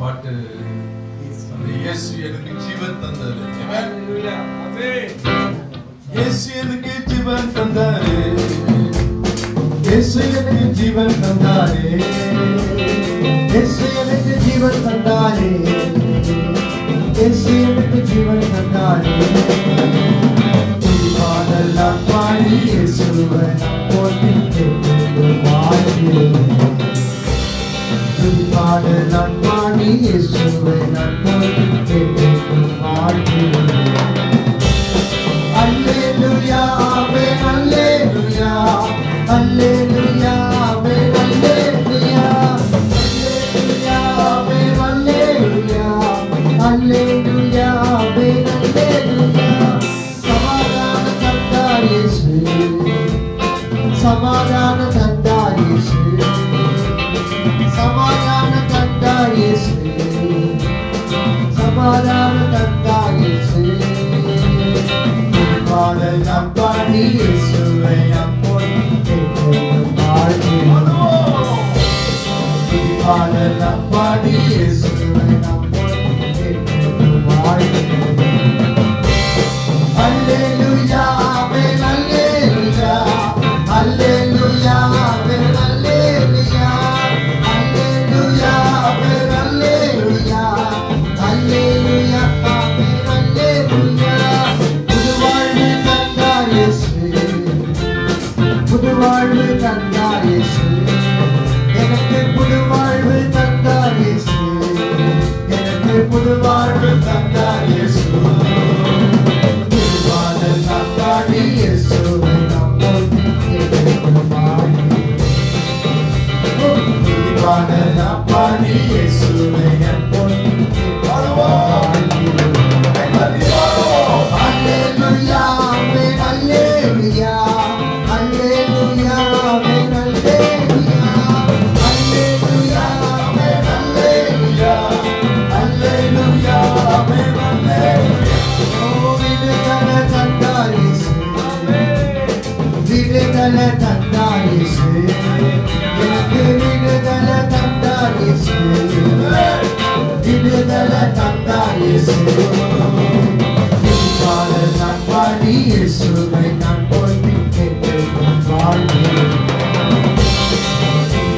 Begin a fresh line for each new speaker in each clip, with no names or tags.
பாட்டு அந்த இயேசு எனக்கு ஜீவன் தந்தாரு. இயேசு எனக்கு ஜீவன் தந்தாரு. இயேசு எனக்கு ஜீவன் தந்தாரு. இயேசு எனக்கு ஜீவன் தந்தாரு. இயேசு எனக்கு ஜீவன் தந்தாரு. பாடலாம் பாடி இயேசுவை போற்றி வாழ்கிறேன். பாடலாம் பாடி இயேசுவை போற்றி வாழ்கிறேன். அல்லேலூயா ஆமென் அல்லேலூயா அல்லேலூயா ஆமென் அல்லேலூயா அல்லேலூயா ஆமென் அல்லேலூயா அல்லேலூயா ஆமென் அல்லேலூயா. சமாதான தந்தார் இயேசு, சமாதான தந்தார் இயேசு, சமாதான தந்தார் இயேசு, சமாதான தந்தார் இயேசு. பாடலாம் பாடி இயேசுவை நாம் போற்றி வாழ்கிறோம். பாடலாம் பாடி இயேசுவை நாம் போற்றி வாழ்கிறோம். அல்லேலூயா ஆமென் அல்லேலூயா அல்லேலூயா ஆமென் அல்லேலூயா அல்லேலூயா ஆமென் அல்லேலூயா அல்லேலூயா ஆமென் அல்லேலூயா. புதுவாழ்வு தந்தார் இயேசு, புதுவாழ்வு தந்தார் இயேசு, எனக்கு புதுவாழ்வு தந்தார் இயேசு, எனக்கு புதுவாழ்வு தந்தார் இயேசு. பாடலாம் பாடி இயேசுவை நாம் போற்றி வாழ்கிறோம். பாடலாம் பாடி இயேசுவை நாம் போற்றி வாழ்கிறோம். அல்லேலூயா ஆமென் அல்லேலூயா அல்லேலூயா ஆமென் அல்லேலூயா அல்லேலூயா ஆமென் அல்லேலூயா அல்லேலூயா ஆமென் அல்லேலூயா. ஓ விடுதலை தந்தார் இயேசு, விடுதலை தந்தார் இயேசு, எனக்கு விடுதலை தந்தார் இயேசு, விடுதலை தந்தார் இயேசு. பாடலாம் பாடி இயேசுவை நான் போற்றி வாழ்கிறேன்.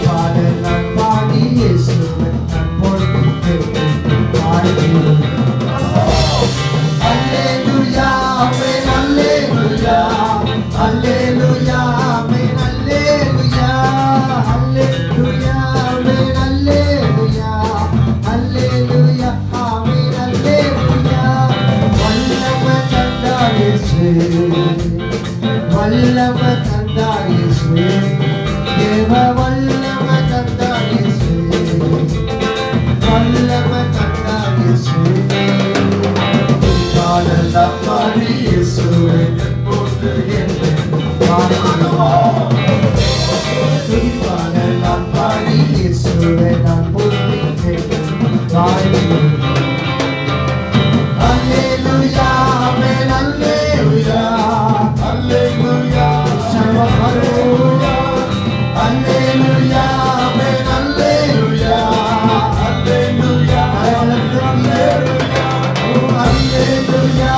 பாடலாம் பாடி இயேசுவை நான் போற்றி வாழ்கிறேன். அல்லேலூயா ஆமென் அல்லேலூயா அல்லேலூயா ஆமென் அல்லேலூயா அல்லேலூயா ஆமென் அல்லேலூயா அல்லேலூயா ஆமென் அல்லேலூயா. வல்லமை தந்தார் இயேசு, வல்லமை தந்தார் இயேசு, தேவ வல்லமை தந்தார் இயேசு, வல்லமை தந்தார் இயேசு. பாடலாம் பாடி இயேசுவை போற்றி வாழ்கிறோம். பாடலாம் பாடி இயேசுவை நாம் போற்றி வாழ்கிறோம். அல்லேலூயா ஆமென் அல்லேலூயா அல்லேலூயா சர்வஹல்லேலூயா அல்லேலூயா ஆமென் அல்லேலூயா அல்லேலூயா அல்லேலூயா அல்லேலூயா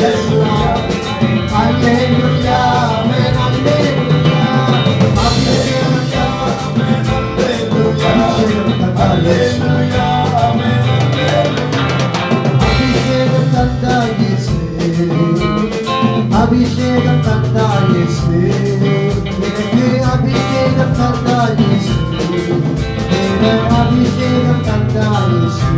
yes Lord அல்லேலூயா ஆமென் அல்லேலூயா அல்லேலூயா ஆமென் அல்லேலூயா அல்லேலூயா ஆமென் அபிஷேகம் தந்தார் இயேசு, அபிஷேகம் தந்தார் இயேசு, எனக்கு அபிஷேகம் தந்தார் இயேசு, தேவ அபிஷேகம் தந்தார் இயேசு.